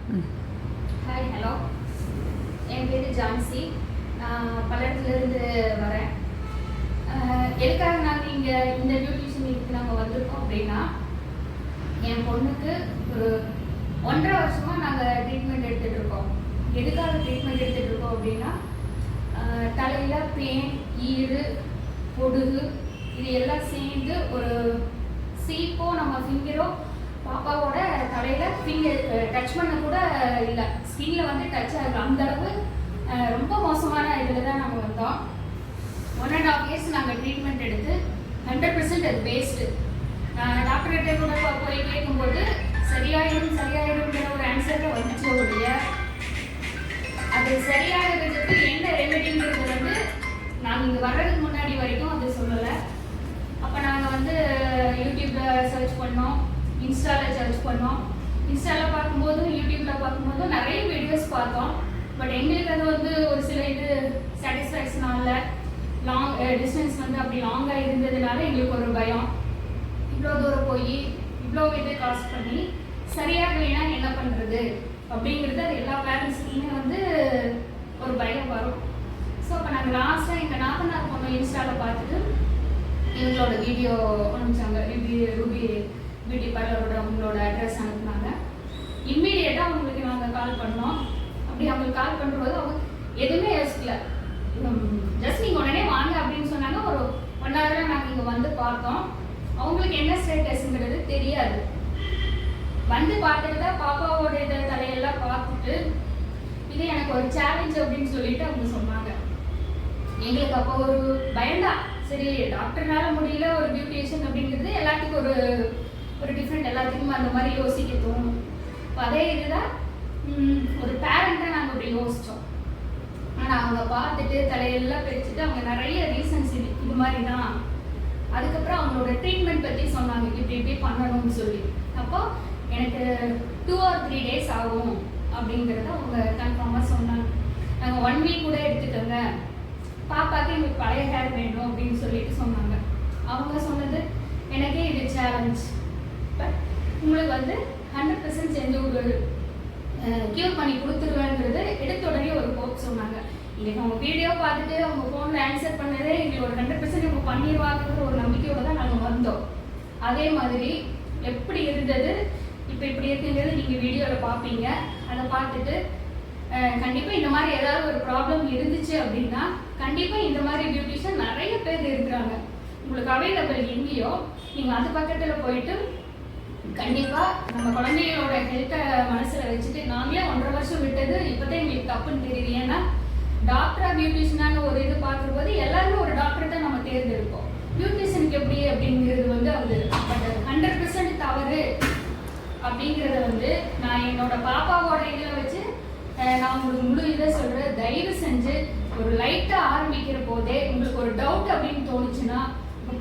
Hi hello, என் பேர் ஜான்சி. நான் பல்லடத்துலேருந்து வரேன். எதுக்காக நாங்கள் இங்கே இந்த பியூட்டிஷியன் இதுக்கு நாங்கள் வந்திருக்கோம் அப்படின்னா, என் பொண்ணுக்கு ஒரு 1.5 வருஷமாக நாங்கள் ட்ரீட்மெண்ட் எடுத்துகிட்டு இருக்கோம். எதுக்காக ட்ரீட்மெண்ட் எடுத்துகிட்டு இருக்கோம் அப்படின்னா, தலையில் பேன், ஈறு, பொடுகு இது எல்லாம் சேர்ந்து ஒரு சீப்போ நம்ம ஃபிங்கரோ பாப்பாவோட தலையில் ஃபிங்கர் டச் பண்ண கூட இல்லை, ஸ்கின்ல வந்து டச் ஆகிடும். அந்த அளவு ரொம்ப மோசமான இதில் தான் நாங்கள் வந்தோம். 1.5 இயர்ஸ் நாங்கள் ட்ரீட்மெண்ட் எடுத்து 100% அது வேஸ்ட்டு. டாக்டர்கிட்ட கூட போய் கேட்கும்போது சரியாயிடும்ங்கிற ஒரு ஆன்சரில் வந்துச்சு ஒழிய, அது சரியாகிறதுக்கு என்ன ரெமெடிங்கிறது வந்து நாங்கள் இங்கே வர்றதுக்கு முன்னாடி வரைக்கும் அது சொல்லலை. அப்போ நாங்கள் வந்து யூடியூப்பில் சர்ச் பண்ணோம், இன்ஸ்டாவில் சர்ச் பண்ணோம். இன்ஸ்டாவில் பார்க்கும்போதும் யூடியூப்பில் பார்க்கும்போதும் நிறைய வீடியோஸ் பார்த்தோம். பட் எங்களுக்கு அது வந்து ஒரு சில இது சாட்டிஸ்ஃபேக்ஷனால லாங் டிஸ்டன்ஸ் வந்து அப்படி லாங்காக இருந்ததுனால எங்களுக்கு ஒரு பயம். இவ்வளோ தூரம் போய் இவ்வளோ இது காஸ்ட் பண்ணி சரியாகலைன்னா என்ன பண்ணுறது அப்படிங்கிறது அது எல்லா பேரண்ட்ஸுக்குமே வந்து ஒரு பயம் வரும். ஸோ அப்போ நாங்கள் லாஸ்ட்டாக எங்கள் நாத்தனார் பொண்ணு இன்ஸ்டாவில் பார்த்துட்டு எங்களோட வீடியோ அனுப்பிச்சாங்க. ரூபி பியூட்டி பார்லரோட அவங்களோட அட்ரஸ் அனுப்புனாங்க. இம்மீடியட்டாக அவங்களுக்கு நாங்கள் கால் பண்ணோம். அப்படி அவங்களுக்கு கால் பண்ணும்போது அவங்க எதுவுமே யோசிக்கல, ஜஸ்ட் நீங்கள் உடனே வாங்க அப்படின்னு சொன்னாங்க. ஒரு 1 ஹவரில் நாங்கள் இங்கே வந்து பார்த்தோம். அவங்களுக்கு என்ன ஸ்டேட்டஸ்ங்கிறது தெரியாது. வந்து பார்த்துட்டு தான் பாப்பாவோட இதை தலையெல்லாம் பார்த்துட்டு இது எனக்கு ஒரு சேலஞ்ச் அப்படின்னு சொல்லிட்டு அவங்க சொன்னாங்க. எங்களுக்கு அப்போ ஒரு பயம்தான். சரி, டாக்டர்னால முடியல, ஒரு பியூட்டிஷியன் அப்படிங்கிறது எல்லாத்துக்கும் ஒரு டிஃப்ரெண்ட், எல்லாத்துக்கும் அந்த மாதிரி யோசிக்க தோணும். அதே இதுதான் ஒரு பேரண்ட்டாக நாங்கள் அப்படி யோசித்தோம். ஆனால் அவங்க பார்த்துட்டு தலையெல்லாம் பிரிச்சுட்டு அவங்க நிறைய ரீசன்ஸ் இது மாதிரி தான். அதுக்கப்புறம் அவங்களோட ட்ரீட்மெண்ட் பற்றி சொன்னாங்க, இப்படி பண்ணணும்னு சொல்லி. அப்போ எனக்கு 2 or 3 days ஆகும் அப்படிங்கிறத அவங்க கன்ஃபார்மாக சொன்னாங்க. நாங்கள் 1 week கூட எடுத்துக்கோங்க, பாப்பாக்கு எங்களுக்கு பழைய ஹேர் வேணும் அப்படின்னு சொல்லிட்டு சொன்னாங்க. அவங்க சொன்னது, எனக்கே இது சேலஞ்ச், பட் உங்களுக்கு வந்து 100% செஞ்சு ஒரு கியூர் பண்ணி கொடுத்துருவேங்கிறது எடுத்த உடனே ஒரு ஹோப் சொன்னாங்க. இன்னைக்கு அவங்க வீடியோ பார்த்துட்டு அவங்க ஃபோனில் ஆன்சர் பண்ணதே எங்களுக்கு ஒரு 100% இவங்க பண்ணிடுவாங்கிற ஒரு நம்பிக்கையோடு தான் நாங்கள் வந்தோம். அதே மாதிரி எப்படி இருந்தது, இப்போ இப்படி இருக்குங்கிறது நீங்கள் வீடியோவில் பார்ப்பீங்க. அதை பார்த்துட்டு கண்டிப்பாக இந்த மாதிரி ஏதாவது ஒரு ப்ராப்ளம் இருந்துச்சு அப்படின்னா கண்டிப்பாக இந்த மாதிரி பியூட்டிஷியன் நிறைய பேர் இருக்கிறாங்க. உங்களுக்கு அவைலபிள் எங்கேயோ நீங்கள் அது பக்கத்தில் போயிட்டு கண்டிப்பாக நம்ம குழந்தைகளோட ஹெல்த்தை மனசில் வச்சுட்டு, நாங்களே 1.5 வருஷம் விட்டது இப்போதான் எங்களுக்கு தப்புன்னு தெரியுது. ஏன்னா டாக்டரா பியூட்டிஷியனான ஒரு இது பார்க்கும்போது எல்லாருமே ஒரு டாக்டர் தான் நம்ம தேர்ந்தெடுப்போம். பியூட்டிஷியனுக்கு எப்படி அப்படிங்கிறது வந்து அது பட் 100% தவறு அப்படிங்கிறத வந்து நான் என்னோட பாப்பாவோட இதில் வச்சு நான் உங்களுக்கு முழு இதை சொல்கிறேன். தயவு செஞ்சு ஒரு லைட்டாக ஆரம்பிக்கிற போதே உங்களுக்கு ஒரு டவுட் அப்படின்னு தோணுச்சுன்னா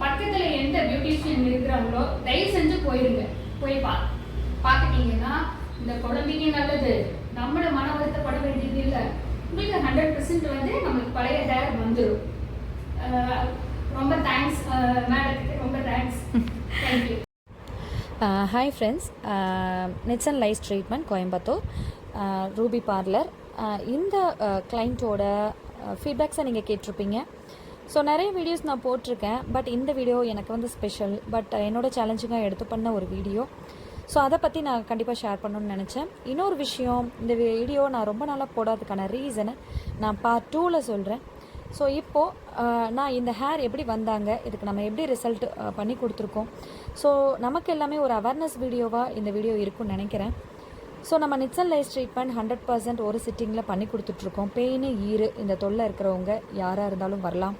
பக்கத்தில் எந்த பியூட்டிஷியன் இருக்கிறாங்களோ தயவு செஞ்சு போயிடுங்க. போய் பார்த்துட்டீங்கன்னா இந்த குழந்தைங்க நல்லது, நம்மளோட மன வருத்தப்பட வேண்டியது இல்லை. உங்களுக்கு 100% வந்து நம்மளுக்கு பழைய ஹேர் வந்துடும். ரொம்ப தேங்க்ஸ் மேடத்துக்கு, ரொம்ப thanks. Thank you. Hi friends, nits and lies treatment Coimbatore, Ruby parlour. இந்த கிளைண்ட்டோட ஃபீட்பேக்ஸை நீங்கள் கேட்டிருப்பீங்க. ஸோ நிறைய வீடியோஸ் நான் போட்டிருக்கேன், பட் இந்த வீடியோ எனக்கு வந்து ஸ்பெஷல், பட் என்னோடய சேலஞ்சிங்காக எடுத்து பண்ண ஒரு வீடியோ. ஸோ அதை பற்றி நான் கண்டிப்பாக ஷேர் பண்ணணும்னு நினச்சேன். இன்னொரு விஷயம், இந்த வீடியோ நான் ரொம்ப நாளாக போடாததுக்கான ரீசனை நான் பார்ட் 2ல் சொல்கிறேன். ஸோ இப்போது நான் இந்த ஹேர் எப்படி வந்தாங்க, இதுக்கு நம்ம எப்படி ரிசல்ட் பண்ணி கொடுத்துருக்கோம், ஸோ நமக்கு எல்லாமே ஒரு அவேர்னஸ் வீடியோவாக இந்த வீடியோ இருக்குன்னு நினைக்கிறேன். ஸோ நம்ம நிட்ஸ் அண்ட் லைஸ் ட்ரீட்மெண்ட் 100% ஒரு சிட்டிங்கில் பண்ணி கொடுத்துட்ருக்கோம். பெயின், ஈறு இந்த தொல்லை இருக்கிறவங்க யாராக இருந்தாலும் வரலாம்.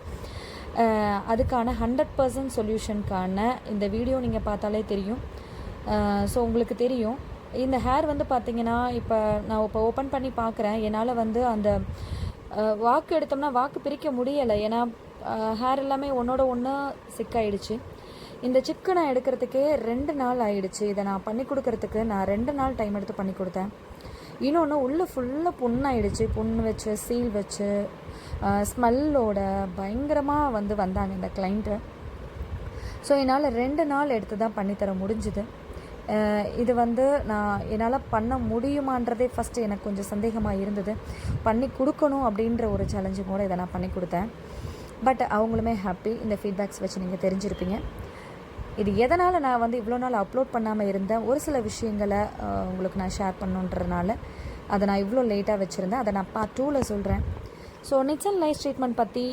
அதுக்கான 100% சொல்யூஷனுக்கான இந்த வீடியோ நீங்கள் பார்த்தாலே தெரியும். ஸோ உங்களுக்கு தெரியும் இந்த ஹேர் வந்து பார்த்திங்கன்னா, நான் இப்போ ஓப்பன் பண்ணி பார்க்குறேன். என்னால் வந்து அந்த வாக்கு எடுத்தோம்னா வாக்கு பிரிக்க முடியலை. ஏன்னா ஹேர் எல்லாமே ஒன்றோட ஒன்று சிக்காயிடுச்சு. இந்த சிக்கு நான் எடுக்கிறதுக்கே 2 நாள் ஆகிடுச்சு. இதை நான் பண்ணி கொடுக்கறதுக்கு நான் 2 நாள் டைம் எடுத்து பண்ணி கொடுத்தேன். இன்னொன்று உள்ளே ஃபுல்லாக புண்ணாயிடுச்சு. புண்ணு வச்சு, சீல் வச்சு, ஸ்மெல்லோட பயங்கரமாக வந்தாங்க இந்த கிளைண்ட்டு. ஸோ என்னால் 2 நாள் எடுத்து தான் பண்ணித்தர முடிஞ்சுது. இது வந்து நான் என்னால் பண்ண முடியுமான்றதே ஃபஸ்ட்டு எனக்கு கொஞ்சம் சந்தேகமாக இருந்தது. பண்ணி கொடுக்கணும் அப்படின்ற ஒரு சேலஞ்சு கூட இதை நான் பண்ணி கொடுத்தேன். பட் அவங்களுமே ஹாப்பி. இந்த ஃபீட்பேக்ஸ் வச்சு நீங்கள் தெரிஞ்சிருப்பீங்க. இது எதனால் நான் வந்து இவ்வளோ நாள் அப்லோட் பண்ணாமல் இருந்தேன், ஒரு சில விஷயங்களை உங்களுக்கு நான் ஷேர் பண்ணுன்றதுனால அதை நான் இவ்வளோ லேட்டாக வச்சுருந்தேன். அதை நான் பார்ட் 2ல் சொல்கிறேன். So nits and life treatment பற்றி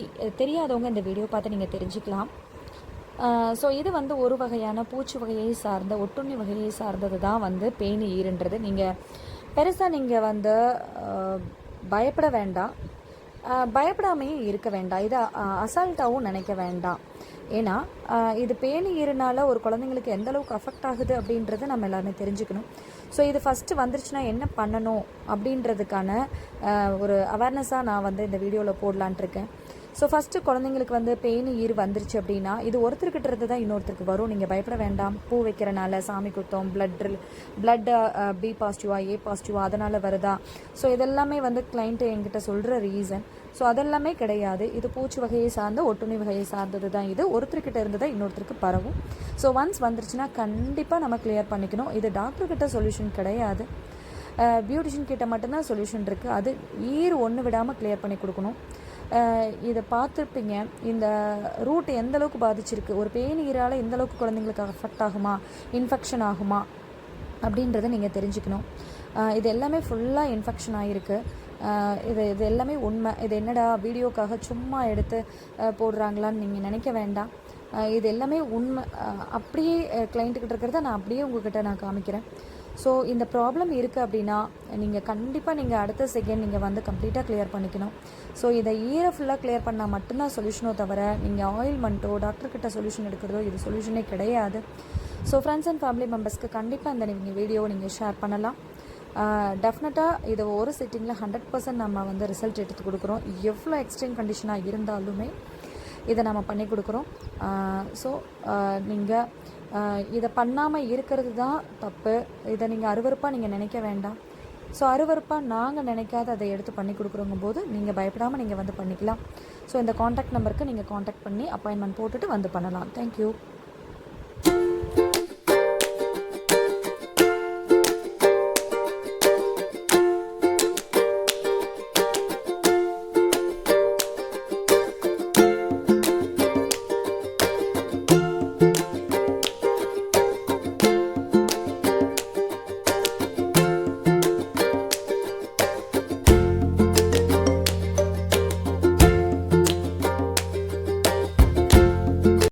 தெரியாதவங்க இந்த வீடியோ பார்த்து நீங்கள் தெரிஞ்சுக்கலாம். ஸோ இது வந்து ஒரு வகையான பூச்சி வகையை சார்ந்த ஒட்டுண்ணி வகையை சார்ந்தது தான் வந்து பேணி ஈறுன்றது. நீங்கள் பெருசாக நீங்கள் வந்து பயப்பட வேண்டாம், பயப்படாமையே இருக்க வேண்டாம், இதை அசால்ட்டாகவும் நினைக்க வேண்டாம். ஏன்னா இது பேணி ஈறுனால ஒரு குழந்தைங்களுக்கு எந்த அளவுக்கு அஃபெக்ட் ஆகுது அப்படின்றத நம்ம எல்லாருமே தெரிஞ்சுக்கணும். ஸோ இது ஃபஸ்ட்டு வந்துருச்சுன்னா என்ன பண்ணணும் அப்படின்றதுக்கான ஒரு அவேர்னஸாக நான் வந்து இந்த வீடியோவில் போடலான்ட்டு இருக்கேன். ஸோ ஃபஸ்ட்டு குழந்தைங்களுக்கு வந்து பேணி ஈறு வந்துருச்சு அப்படின்னா இது ஒருத்தருக்கிட்ட இருந்து தான் இன்னொருத்தருக்கு வரும். நீங்கள் பயப்பட வேண்டாம். பூ வைக்கிறனால சாமி குத்தம், பிளட் பி பாசிட்டிவா ஏ பாசிட்டிவா அதனால் வருதா, ஸோ இதெல்லாமே வந்து கிளைண்ட்டு என்கிட்ட சொல்கிற ரீசன். ஸோ அதெல்லாமே கிடையாது. இது பூச்சி வகையை சார்ந்த ஒட்டுண்ணி வகையை சார்ந்தது தான். இது ஒருத்தர்கிட்ட இருந்து தான் இன்னொருத்தருக்கு பரவும். ஸோ ஒன்ஸ் வந்துருச்சுன்னா கண்டிப்பாக நம்ம கிளியர் பண்ணிக்கணும். இது டாக்டர்கிட்ட சொல்யூஷன் கிடையாது, பியூட்டிஷியன் கிட்ட மட்டும்தான் சொல்யூஷன் இருக்குது. அது ஈறு ஒன்று விடாமல் கிளியர் பண்ணி கொடுக்கணும். இதை பார்த்துருப்பீங்க, இந்த ரூட் எந்தளவுக்கு பாதிச்சிருக்கு, ஒரு பேணி ஈரால் எந்தளவுக்கு குழந்தைங்களுக்கு அஃபெக்ட் ஆகுமா, இன்ஃபெக்ஷன் ஆகுமா அப்படின்றத நீங்கள் தெரிஞ்சுக்கணும். இது எல்லாமே ஃபுல்லாக இன்ஃபெக்ஷன் ஆகிருக்கு. இது எல்லாமே உண்மை. இது என்னடா வீடியோக்காக சும்மா எடுத்து போடுறாங்களான்னு நீங்கள் நினைக்க வேண்டாம். இது எல்லாமே உண்மை. அப்படியே கிளைண்ட்டுக்கிட்ட இருக்கிறத நான் அப்படியே உங்கள்கிட்ட நான் காமிக்கிறேன். ஸோ இந்த ப்ராப்ளம் இருக்குது அப்படின்னா நீங்கள் கண்டிப்பாக நீங்கள் அடுத்த செகண்ட் நீங்கள் வந்து கம்ப்ளீட்டாக கிளியர் பண்ணிக்கணும். ஸோ இதை ஈரை ஃபுல்லாக கிளியர் பண்ணால் மட்டும்தான் சொல்யூஷனோ தவிர நீங்கள் ஆயில்மெண்ட்டோ டாக்டர்கிட்ட சொல்யூஷன் எடுக்கிறதோ இது சொல்யூஷனே கிடையாது. ஸோ ஃப்ரெண்ட்ஸ் அண்ட் ஃபேமிலி மெம்பர்ஸ்க்கு கண்டிப்பாக இந்த நீங்கள் வீடியோவை நீங்கள் ஷேர் பண்ணலாம். டெஃபினட்டாக இது ஒரு சிட்டிங்கில் 100% நம்ம வந்து ரிசல்ட் எடுத்து கொடுக்குறோம். எவ்வளோ எக்ஸ்ட்ரீம் கண்டிஷனாக இருந்தாலுமே இதை நம்ம பண்ணி கொடுக்குறோம். ஸோ நீங்கள் இதை பண்ணாமல் இருக்கிறது தான் தப்பு. இதை நீங்கள் அருவருப்பாக நீங்கள் நினைக்க வேண்டாம். ஸோ அருவருப்பாக நாங்கள் நினைக்காத அதை எடுத்து பண்ணி கொடுக்குறோங்கும் போது நீங்கள் பயப்படாமல் நீங்கள் வந்து பண்ணிக்கலாம். ஸோ இந்த காண்டாக்ட் நம்பருக்கு நீங்கள் காண்டாக்ட் பண்ணி அப்பாயின்மெண்ட் போட்டுட்டு வந்து பண்ணலாம். தேங்க்யூ.